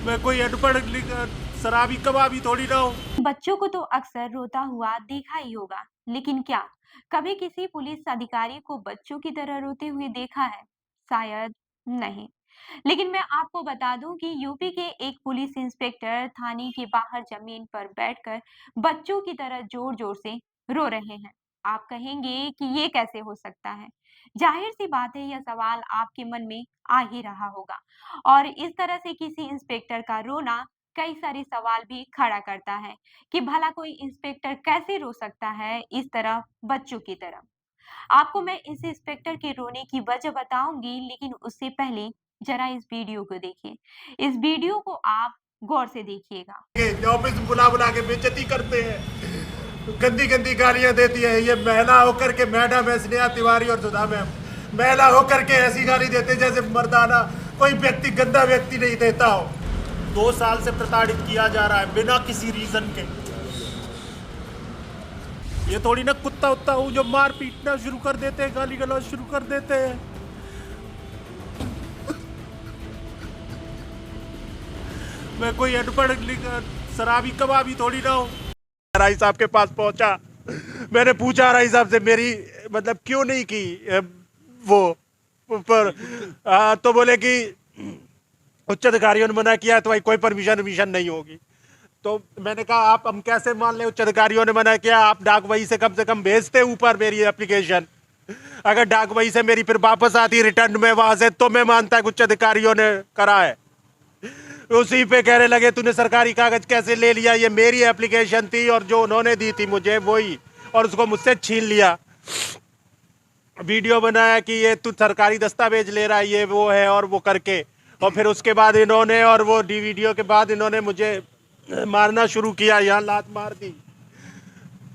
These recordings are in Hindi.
मैं कोई अनपढ़ शराबी कबाबी थोड़ी ना हूँ। बच्चों को तो अक्सर रोता हुआ देखा ही होगा, लेकिन क्या कभी किसी पुलिस अधिकारी को बच्चों की तरह रोते हुए देखा है? शायद नहीं। लेकिन मैं आपको बता दूं कि यूपी के एक पुलिस इंस्पेक्टर थाने के बाहर जमीन पर बैठकर बच्चों की तरह जोर जोर से रो रहे हैं। आप कहेंगे कि ये कैसे हो सकता है? जाहिर सी बात है, यह सवाल आपके मन में आ ही रहा होगा। और इस तरह से किसी इंस्पेक्टर का रोना कई सारे सवाल भी खड़ा करता है कि भला कोई इंस्पेक्टर कैसे रो सकता है इस तरह बच्चों की तरह। आपको मैं इस इंस्पेक्टर के रोने की वजह बताऊंगी, लेकिन उससे पहले जरा इस वीडियो को देखिए। इस वीडियो को आप गौर से देखिएगा। ऑफिस में बुला बुला के बेइज्जती करते हैं, गंदी गंदी गालियां देती है। ये महिला होकर के मैडम है स्नेहा तिवारी और सुधा मैम, महिला होकर के ऐसी गाली देते हैं जैसे मर्दाना कोई व्यक्ति गंदा व्यक्ति नहीं देता हो। 2 साल से प्रताड़ित किया जा रहा है बिना किसी रीजन के। ये थोड़ी ना कुत्ता उत्ता हूँ जो मार पीटना शुरू कर देते हैं, गाली गलौज शुरू कर देते हैं। मैं कोई अनपढ़ शराबी कबाबी थोड़ी ना हूँ। राई साहब के पास पहुंचा, मैंने पूछा राई साहब से मेरी मतलब क्यों नहीं की वो पर तो बोले कि उच्च अधिकारियों ने मना किया तो भाई कोई परमिशन नहीं होगी। तो मैंने कहा आप हम कैसे मान लें, उच्च अधिकारियों ने मना किया, आप डाक वही से कम भेजते ऊपर मेरी एप्लीकेशन। अगर डाक वही से मेरी फिर वापस आती रिटर्न में वहां से तो मैं मानता कि उच्च अधिकारियों ने करा है। उसी पे कहने लगे तूने सरकारी कागज कैसे ले लिया, ये मेरी एप्लीकेशन थी और जो उन्होंने दी थी मुझे वही, और उसको मुझसे छीन लिया। वीडियो बनाया कि ये तू सरकारी दस्तावेज ले रहा है, ये वो है और वो करके, और फिर उसके बाद इन्होंने और वो वीडियो के बाद इन्होंने मुझे मारना शुरू किया। यहाँ लात मार दी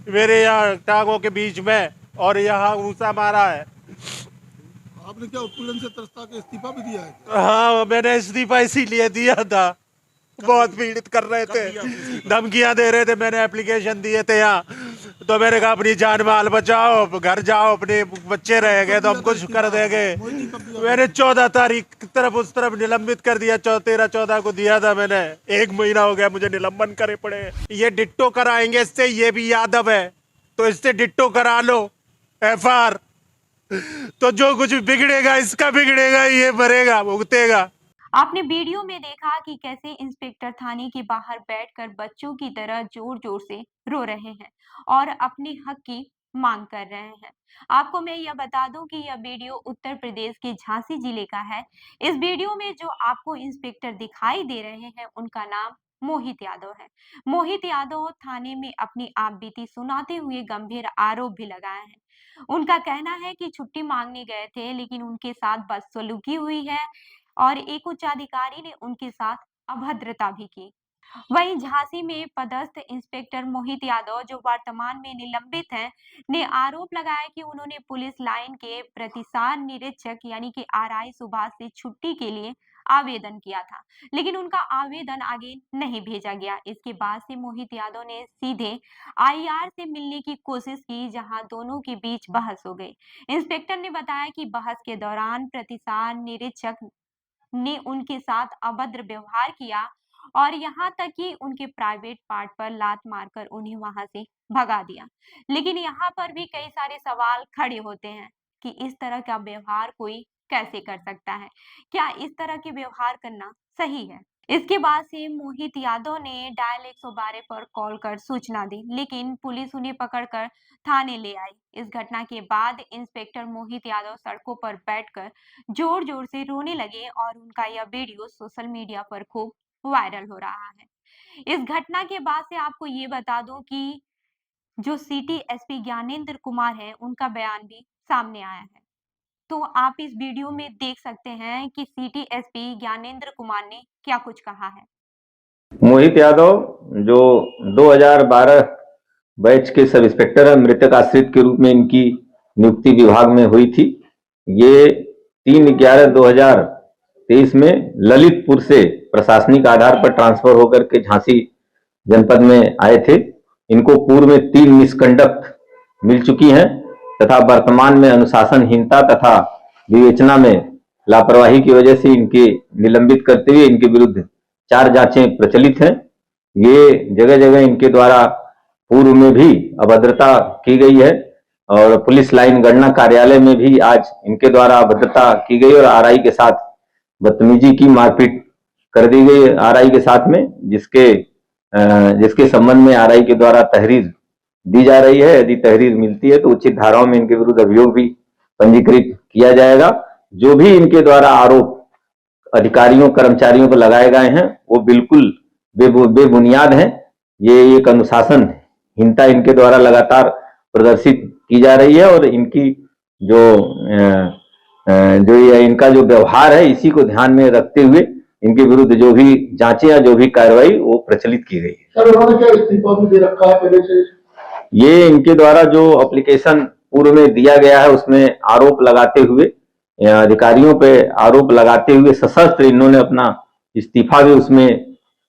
मेरे यहाँ टांगों के बीच में और यहाँ ऊंचा मारा है। आपने क्या उत्पीड़न से त्रस्ता के इस्तीफा भी दिया है? हाँ मैंने इस्तीफा इसीलिए दिया था, बहुत पीड़ित कर रहे थे, धमकियां दे रहे थे। मैंने एप्लीकेशन दिए थे यहाँ, तो मैंने कहा अपनी जान माल बचाओ, घर जाओ, अपने बच्चे रह गए तो हम कुछ कर देंगे। मैंने 14 तारीख तरफ उस तरफ निलंबित कर दिया, 13-14 को दिया था मैंने। 1 महीना हो गया मुझे निलंबन करे पड़े। ये डिट्टो कराएंगे इससे, ये भी यादव है तो इससे डिट्टो करा लो FR, तो जो कुछ बिगड़ेगा इसका बिगड़ेगा, ये मरेगा भुगतेगा। आपने वीडियो में देखा कि कैसे इंस्पेक्टर थाने के बाहर बैठकर बच्चों की तरह जोर जोर से रो रहे हैं और अपने हक की मांग कर रहे हैं। आपको मैं यह बता दूं कि यह वीडियो उत्तर प्रदेश के झांसी जिले का है। इस वीडियो में जो आपको इंस्पेक्टर दिखाई दे रहे हैं उनका नाम मोहित यादव है। मोहित यादव थाने में अपनी आपबीती सुनाते हुए गंभीर आरोप भी लगाए हैं। उनका कहना है कि छुट्टी मांगने गए थे लेकिन उनके साथ बदसलूकी हुई है और एक उच्च अधिकारी ने उनके साथ अभद्रता भी की। वहीं झांसी में पदस्थ इंस्पेक्टर मोहित यादव, जो वर्तमान में निलंबित हैं, ने आरोप लगाया कि उन्होंने पुलिस लाइन के प्रतिसार निरीक्षक यानी कि RI सुभाष से छुट्टी के लिए आवेदन किया था, लेकिन उनका आवेदन आगे नहीं भेजा गया। इसके बाद से मोहित यादव ने सीधे IR से मिलने की कोशिश की, जहां दोनों के बीच बहस हो गई। इंस्पेक्टर ने बताया कि बहस के दौरान प्रतिसार निरीक्षक ने उनके साथ अभद्र व्यवहार किया और यहाँ तक कि उनके प्राइवेट पार्ट पर लात मारकर उन्हें वहां से भगा दिया। लेकिन यहाँ पर भी कई सारे सवाल खड़े होते हैं कि इस तरह का व्यवहार कोई कैसे कर सकता है? क्या इस तरह के व्यवहार करना सही है? इसके बाद से मोहित यादव ने डायल 112 पर कॉल कर सूचना दी, लेकिन पुलिस उन्हें पकड़कर थाने ले आई। इस घटना के बाद इंस्पेक्टर मोहित यादव सड़कों पर बैठकर जोर जोर से रोने लगे और उनका यह वीडियो सोशल मीडिया पर खूब वायरल हो रहा है। इस घटना के बाद से आपको ये बता दूं कि जो सिटी SP ज्ञानेंद्र कुमार है, उनका बयान भी सामने आया है। तो आप इस वीडियो में देख सकते हैं कि सिटी SP ज्ञानेंद्र कुमार ने क्या कुछ कहा है। मोहित यादव जो 2012 बैच के सब इंस्पेक्टर है, मृतक आश्रित के रूप में इनकी नियुक्ति विभाग में हुई थी। ये 3/11/2023 में ललितपुर से प्रशासनिक आधार पर ट्रांसफर होकर के झांसी जनपद में आए थे। इनको पूर्व में 3 मिसकंडक्ट मिल चुकी हैं तथा वर्तमान में अनुशासनहीनता तथा विवेचना में लापरवाही की वजह से इनके निलंबित करते हुए इनके विरुद्ध 4 जांचें प्रचलित हैं। ये जगह जगह इनके द्वारा पूर्व में भी अभद्रता की गई है और पुलिस लाइन गणना कार्यालय में भी आज इनके द्वारा अभद्रता की गई और आरआई के साथ बदतमीजी की, मारपीट कर दी गई आरआई के साथ में, जिसके संबंध में आरआई के द्वारा तहरीर दी जा रही है। यदि तहरीर मिलती है तो उचित धाराओं में इनके विरुद्ध अभियोग भी पंजीकृत किया जाएगा। जो भी इनके द्वारा आरोप अधिकारियों कर्मचारियों पर लगाए गए हैं वो बिल्कुल बेबुनियाद हैं। ये एक अनुशासनहीनता इनके द्वारा लगातार प्रदर्शित की जा रही है और इनकी इनका जो व्यवहार है इसी को ध्यान में रखते हुए इनके विरुद्ध जो भी जांचें या जो भी कार्रवाई वो प्रचलित की गई है। सर उन्होंने क्या इस्तीफा भी दे रखा है पहले से? ये इनके द्वारा जो एप्लीकेशन पूर्व में दिया गया है उसमें आरोप लगाते हुए, अधिकारियों पे आरोप लगाते हुए सशस्त्र इन्होंने अपना इस्तीफा भी उसमें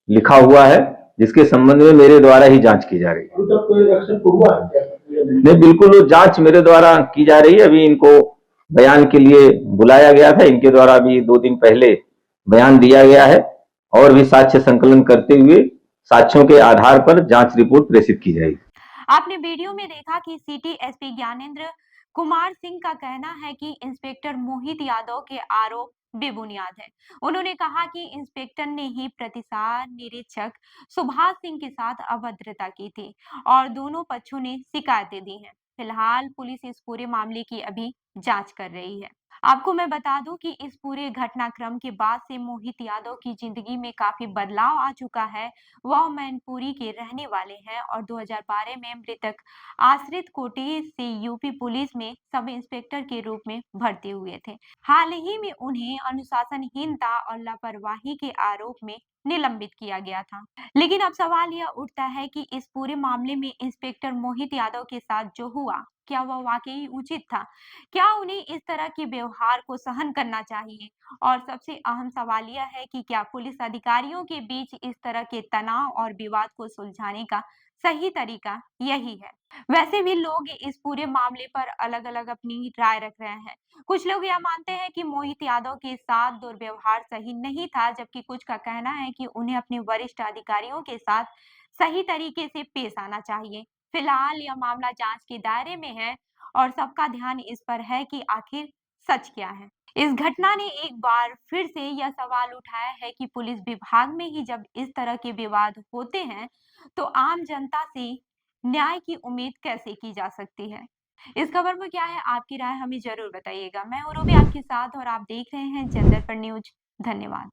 लिखा हुआ है, जिसके संबंध में मेरे द्वारा ही जांच की जा रही है। अभी तक कोई एक्सेप्ट हुआ है क्या? नहीं, बिल्कुल वो जांच मेरे द्वारा की जा रही है। अभी इनको बयान के लिए बुलाया गया था, इनके द्वारा अभी 2 दिन पहले बयान दिया गया है और भी साक्ष्य संकलन करते हुए साक्ष्यों के आधार पर जांच रिपोर्ट प्रेषित की जाएगी। आपने वीडियो में देखा कि सिटी एसपी ज्ञानेंद्र कुमार सिंह का कहना है कि इंस्पेक्टर मोहित यादव के आरोप बेबुनियाद है। उन्होंने कहा कि इंस्पेक्टर ने ही प्रतिसार निरीक्षक सुभाष सिंह के साथ अभद्रता की थी और दोनों पक्षों ने शिकायतें दी हैं। फिलहाल पुलिस इस पूरे मामले की अभी जांच कर रही है। आपको मैं बता दूं कि इस पूरे घटनाक्रम के बाद से मोहित यादव की जिंदगी में काफी बदलाव आ चुका है। वह मैनपुरी के रहने वाले हैं और 2012 में मृतक आश्रित कोटे से यूपी पुलिस में सब इंस्पेक्टर के रूप में भर्ती हुए थे। हाल ही में उन्हें अनुशासनहीनता और लापरवाही के आरोप में निलंबित किया गया था। लेकिन अब सवाल यह उठता है कि इस पूरे मामले में इंस्पेक्टर मोहित यादव के साथ जो हुआ, क्या वह वाकई उचित था? क्या उन्हें इस तरह के व्यवहार को सहन करना चाहिए? और सबसे अहम सवाल यह है कि क्या पुलिस अधिकारियों के बीच इस तरह के तनाव और विवाद को सुलझाने का सही तरीका यही है? वैसे भी लोग इस पूरे मामले पर अलग-अलग अपनी राय रख रहे हैं। कुछ लोग यह मानते हैं कि मोहित यादव के साथ दुर्व्यवहार सही नहीं था, जबकि कुछ का कहना है कि उन्हें अपने वरिष्ठ अधिकारियों के साथ सही तरीके से पेश आना चाहिए। फिलहाल यह मामला जांच के दायरे में है और सबका ध्यान इस पर है कि आखिर सच क्या है। इस घटना ने एक बार फिर से यह सवाल उठाया है कि पुलिस विभाग में ही जब इस तरह के विवाद होते हैं, तो आम जनता से न्याय की उम्मीद कैसे की जा सकती है? इस खबर पर क्या है आपकी राय, हमें जरूर बताइएगा। मैं हूं रूबी आपके साथ और आप देख रहे हैं जनदर्पण न्यूज। धन्यवाद।